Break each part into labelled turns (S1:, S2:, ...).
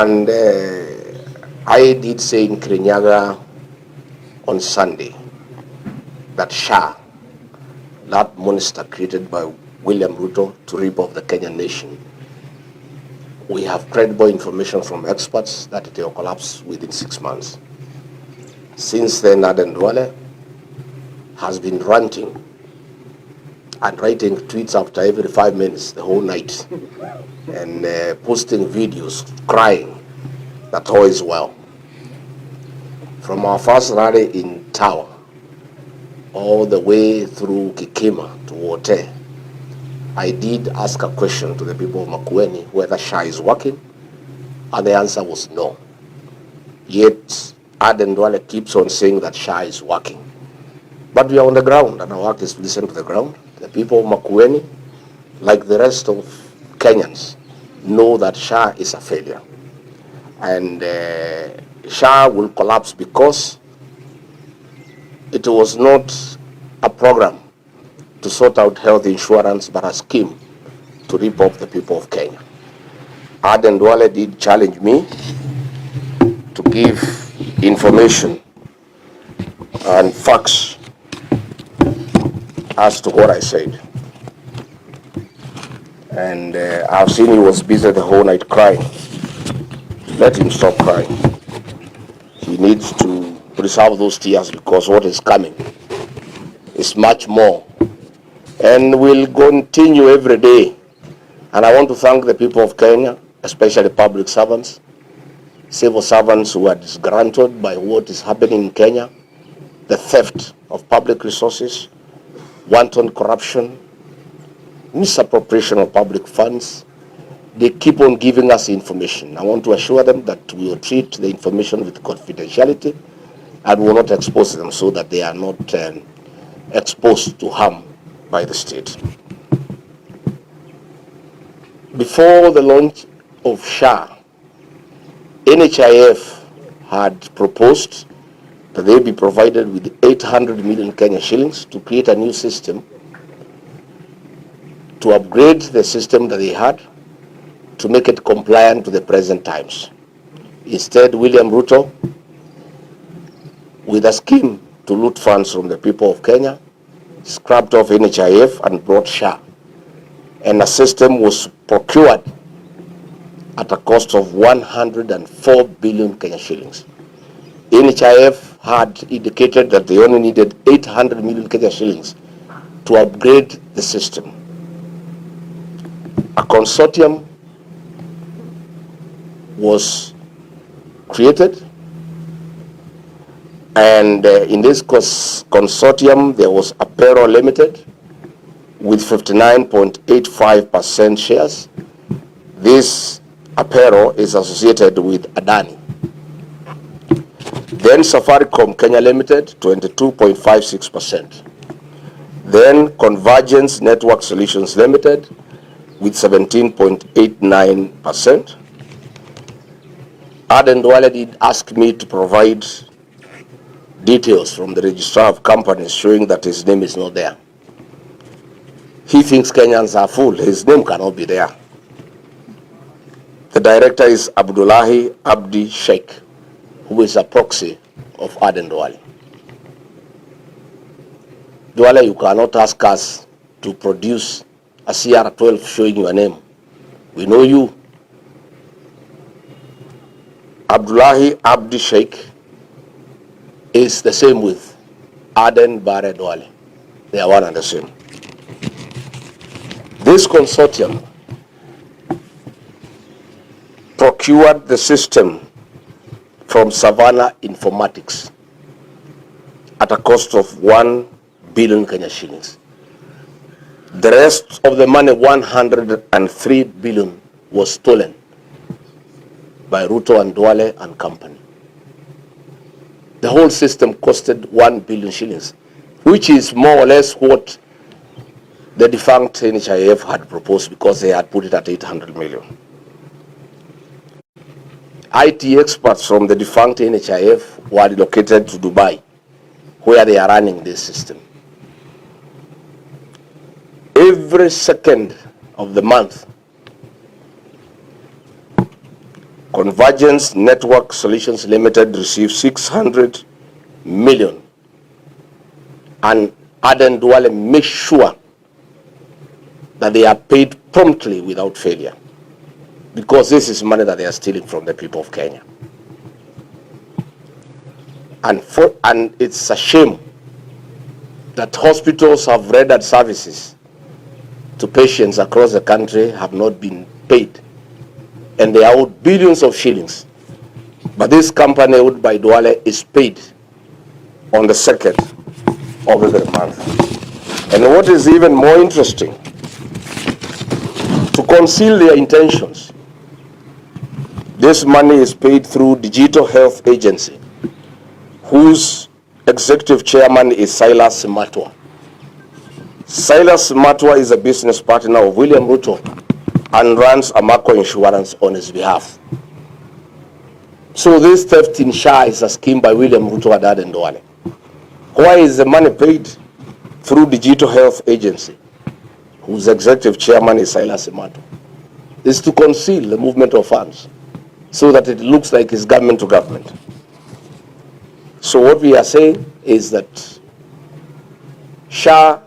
S1: And I did say in Kirinyaga on Sunday that SHA, that monster created by William Ruto to rip off the Kenyan nation, we have credible information from experts that it will collapse within 6 months. Since then, Aden Duale has been ranting and writing tweets after every 5 minutes the whole night and posting videos crying that all is well. From our first rally in Tower all the way through Kikima to Wote, I did ask a question to the people of Makwiny whether SHA is working, and the answer was no. Yet Aden Duale keeps on saying that SHA is working. But we are on the ground, and our work is to listen to the ground. The people of Makwiny, like the rest of Kenyans, know that SHA is a failure. And SHA will collapse because it was not a program to sort out health insurance, but a scheme to rip off the people of Kenya. Aden Duale did challenge me to give information and facts as to what I said. And I've seen he was busy the whole night crying. Let him stop crying. He needs to preserve those tears because what is coming is much more. And will continue every day. And I want to thank the people of Kenya, especially public servants, civil servants who are disgruntled by what is happening in Kenya, the theft of public resources, wanton corruption, misappropriation of public funds. They keep on giving us information. I want to assure them that we will treat the information with confidentiality and will not expose them so that they are not exposed to harm by the state. Before the launch of SHA, NHIF had proposed that they be provided with 800 million Kenya shillings to create a new system to upgrade the system that they had to make it compliant to the present times. Instead, William Ruto, with a scheme to loot funds from the people of Kenya, scrapped off NHIF and brought SHA. And a system was procured at a cost of 104 billion Kenya shillings. NHIF had indicated that they only needed 800 million Kenya shillings to upgrade the system. A consortium was created, and in this consortium there was Apero Limited with 59.85% shares. This Apero is associated with Adani. Then Safaricom Kenya Limited, 22.56%. Then Convergence Network Solutions Limited with 17.89%. Aden Duale did ask me to provide details from the registrar of companies showing that his name is not there. He thinks Kenyans are full. His name cannot be there. The director is Abdullahi Abdi Sheikh, who is a proxy of Aden Duale. Duale, you cannot ask us to produce a CR12 showing your name. We know you. Abdullahi Abdi Sheikh is the same with Aden Bare Duale. They are one and the same. This consortium procured the system from Savannah Informatics at a cost of 1 billion Kenya shillings. The rest of the money, 103 billion, was stolen by Ruto and Duale and company. The whole system costed 1 billion shillings, which is more or less what the defunct NHIF had proposed because they had put it at 800 million. IT experts from the defunct NHIF were relocated to Dubai, where they are running this system. Every second of the month, Convergence Network Solutions Limited received 600 million, and Aden Duale make sure that they are paid promptly without failure, because this is money that they are stealing from the people of Kenya. And it's a shame that hospitals have rendered services to patients across the country have not been paid, and they are owed billions of shillings. But this company owned by Duale is paid on the 2nd of every month. And what is even more interesting, to conceal their intentions, this money is paid through Digital Health Agency, whose executive chairman is Silas Matwa. Silas Matwa is a business partner of William Ruto and runs Amaco Insurance on his behalf. So this theft in SHA is a scheme by William Ruto and Aden Duale. Why is the money paid through Digital Health Agency, whose executive chairman is Silas Matwa? Is to conceal the movement of funds so that it looks like it's government to government. So what we are saying is that SHA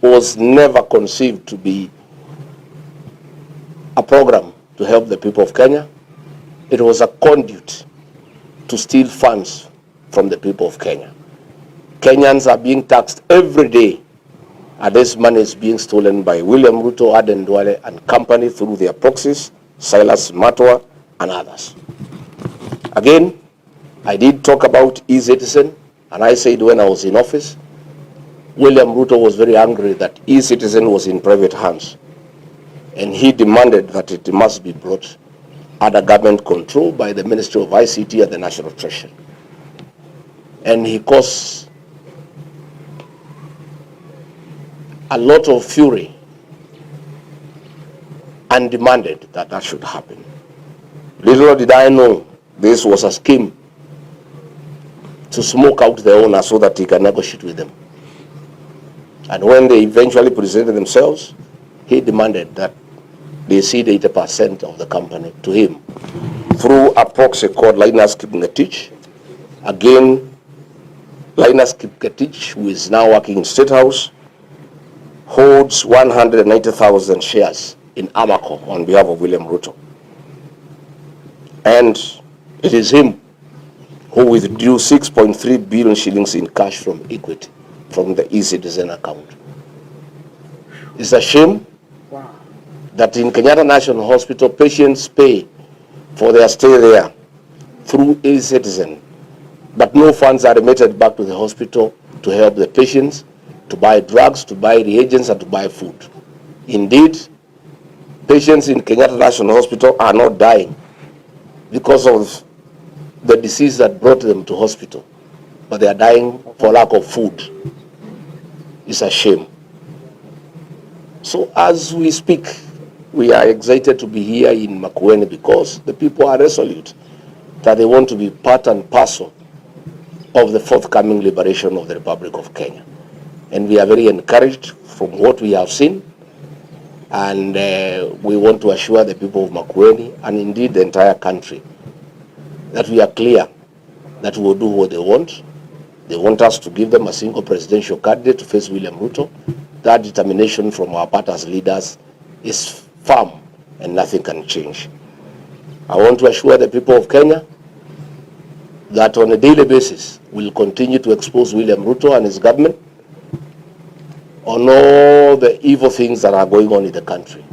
S1: was never conceived to be a program to help the people of Kenya. It was a conduit to steal funds from the people of Kenya. Kenyans are being taxed every day, and this money is being stolen by William Ruto, Aden Duale and company through their proxies, Silas Matwa and others. Again, I did talk about e-citizen, and I said when I was in office, William Ruto was very angry that e-citizen was in private hands, and he demanded that it must be brought under government control by the Ministry of ICT and the National Treasury. And he caused a lot of fury and demanded that that should happen. Little did I know this was a scheme to smoke out the owner so that he can negotiate with them. And when they eventually presented themselves, he demanded that they cede 80% of the company to him through a proxy called Linus Kipngetich. Again, Linus Kipngetich, who is now working in State House, holds 190,000 shares in Amaco on behalf of William Ruto. And it is him who withdrew 6.3 billion shillings in cash from Equity, from the e-citizen account. It's a shame that in Kenyatta National Hospital, patients pay for their stay there through e-citizen, but no funds are remitted back to the hospital to help the patients, to buy drugs, to buy reagents, and to buy food. Indeed, patients in Kenyatta National Hospital are not dying because of the disease that brought them to hospital, but they are dying for lack of food. It's a shame. So as we speak, we are excited to be here in Makwiny because the people are resolute that they want to be part and parcel of the forthcoming liberation of the Republic of Kenya. And we are very encouraged from what we have seen, and we want to assure the people of Makwiny and indeed the entire country that we are clear that we will do what they want. They want us to give them a single presidential candidate to face William Ruto. That determination from our party's leaders is firm and nothing can change. I want to assure the people of Kenya that on a daily basis we'll continue to expose William Ruto and his government on all the evil things that are going on in the country.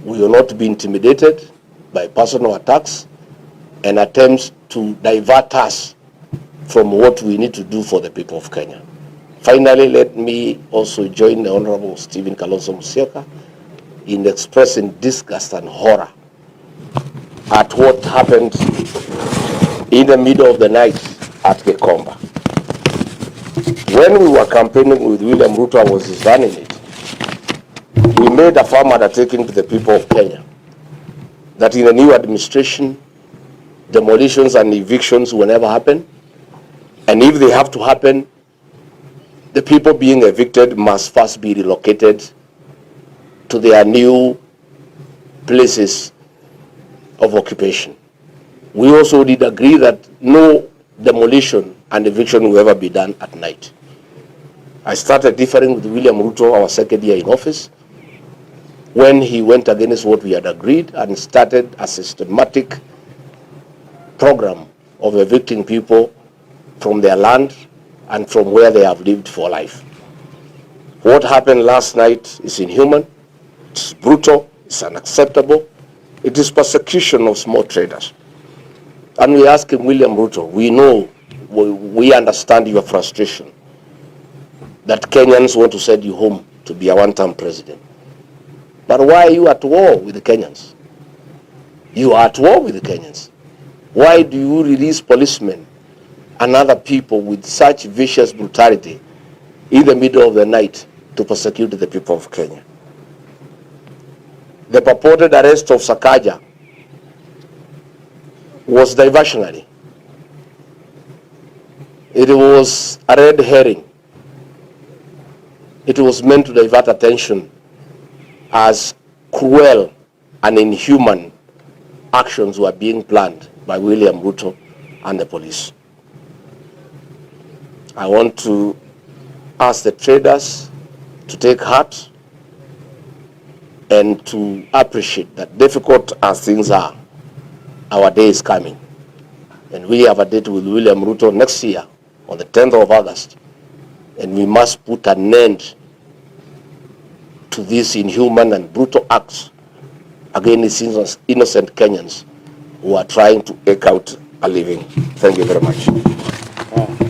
S1: We will not be intimidated by personal attacks and attempts to divert us from what we need to do for the people of Kenya. Finally, let me also join the Honorable Stephen Kalonzo Musyoka in expressing disgust and horror at what happened in the middle of the night at Gekomba. When we were campaigning with William Ruto, I was running it. We made a firm undertaking to the people of Kenya that in the new administration, demolitions and evictions will never happen. And if they have to happen, the people being evicted must first be relocated to their new places of occupation. We also did agree that no demolition and eviction will ever be done at night. I started differing with William Ruto, our second year in office, when he went against what we had agreed and started a systematic program of evicting people from their land and from where they have lived for life. What happened last night is inhuman, it's brutal, it's unacceptable. It is persecution of small traders. And we ask him, William Ruto, we know, we understand your frustration that Kenyans want to send you home to be a one-term president. But why are you at war with the Kenyans? You are at war with the Kenyans. Why do you release policemen and other people with such vicious brutality in the middle of the night to persecute the people of Kenya? The purported arrest of Sakaja was diversionary. It was a red herring. It was meant to divert attention as cruel and inhuman actions were being planned by William Ruto and the police. I want to ask the traders to take heart and to appreciate that, difficult as things are, our day is coming. And we have a date with William Ruto next year on the 10th of August. And we must put an end to these inhuman and brutal acts against innocent Kenyans who are trying to eke out a living. Thank you very much.